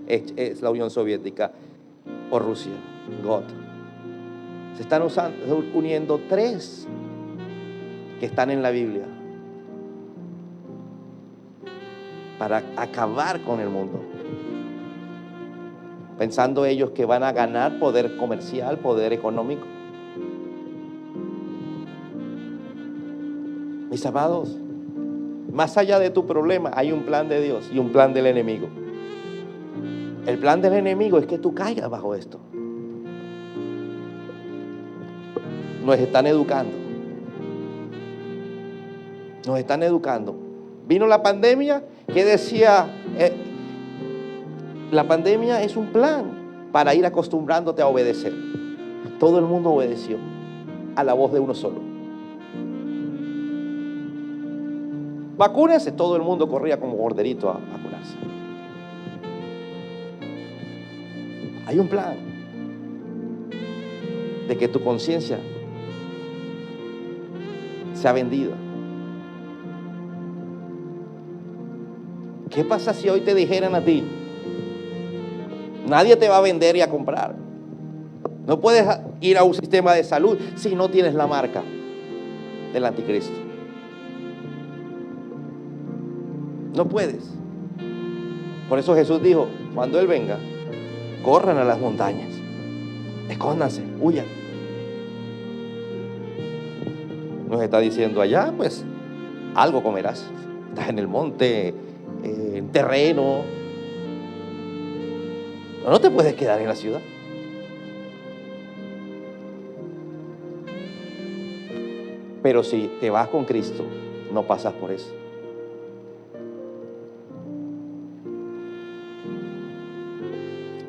es la Unión Soviética o Rusia, Gog. Se están uniendo tres que están en la Biblia para acabar con el mundo, pensando ellos que van a ganar poder comercial, poder económico. Mis amados, más allá de tu problema hay un plan de Dios y un plan del enemigo. El plan del enemigo es que tú caigas bajo esto. Nos están educando. Nos están educando. Vino la pandemia que decía, la pandemia es un plan para ir acostumbrándote a obedecer. Todo el mundo obedeció a la voz de uno solo. Vacúnense, todo el mundo corría como corderito a vacunarse. Hay un plan de que tu conciencia sea vendida. ¿Qué pasa si hoy te dijeran a ti, nadie te va a vender y a comprar? No puedes ir a un sistema de salud si no tienes la marca del anticristo. No puedes. Por eso Jesús dijo, cuando Él venga, corran a las montañas, escóndanse, huyan. Nos está diciendo allá, pues, algo comerás. Estás en el monte, en terreno. No te puedes quedar en la ciudad. Pero si te vas con Cristo, no pasas por eso.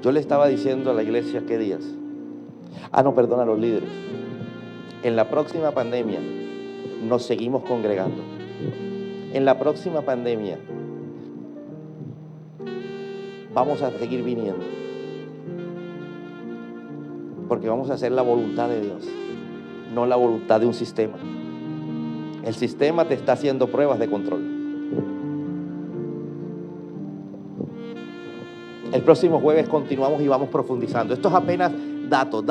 Yo le estaba diciendo a la iglesia, ¿qué días? A los líderes. En la próxima pandemia nos seguimos congregando. En la próxima pandemia vamos a seguir viniendo. Porque vamos a hacer la voluntad de Dios, no la voluntad de un sistema. El sistema te está haciendo pruebas de control. El próximo jueves continuamos y vamos profundizando. Esto es apenas datos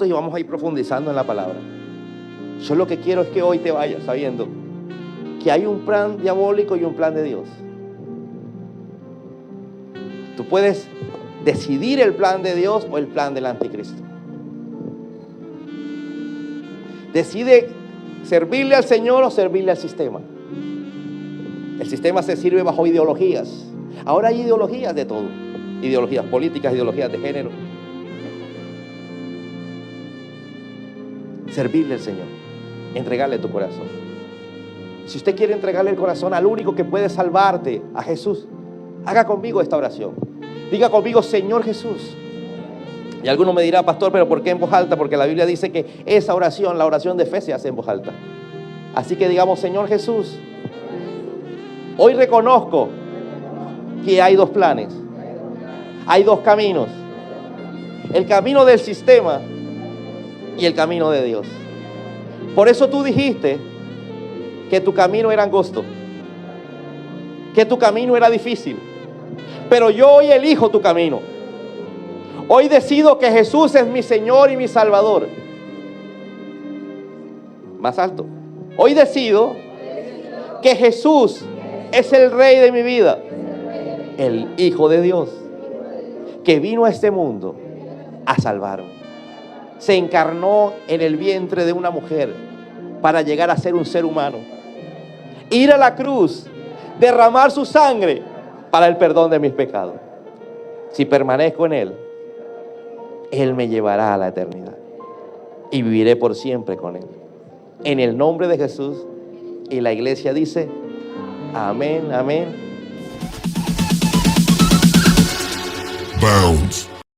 y vamos a ir profundizando en la palabra. Yo lo que quiero es que hoy te vayas sabiendo que hay un plan diabólico y un plan de Dios. Tú puedes decidir el plan de Dios o el plan del anticristo. Decide servirle al Señor o servirle al sistema. El sistema se sirve bajo ideologías. Ahora hay ideologías de todo. Ideologías políticas, ideologías de género. Servirle al Señor. Entregarle tu corazón. Si usted quiere entregarle el corazón al único que puede salvarte, a Jesús, haga conmigo esta oración. Diga conmigo, Señor Jesús. Y alguno me dirá, pastor, ¿pero por qué en voz alta? Porque la Biblia dice que esa oración, la oración de fe, se hace en voz alta. Así que digamos, Señor Jesús, hoy reconozco que hay dos planes, hay dos caminos. El camino del sistema y el camino de Dios. Por eso tú dijiste que tu camino era angosto, que tu camino era difícil. Pero yo hoy elijo tu camino. Hoy decido que Jesús es mi Señor y mi Salvador. Más alto. Hoy decido que Jesús es el Rey de mi vida, el Hijo de Dios, que vino a este mundo a salvarme. Se encarnó en el vientre de una mujer para llegar a ser un ser humano, ir a la cruz, derramar su sangre para el perdón de mis pecados. Si permanezco en Él, Él me llevará a la eternidad y viviré por siempre con Él. En el nombre de Jesús. Y la iglesia dice, amén, amén. Bounds.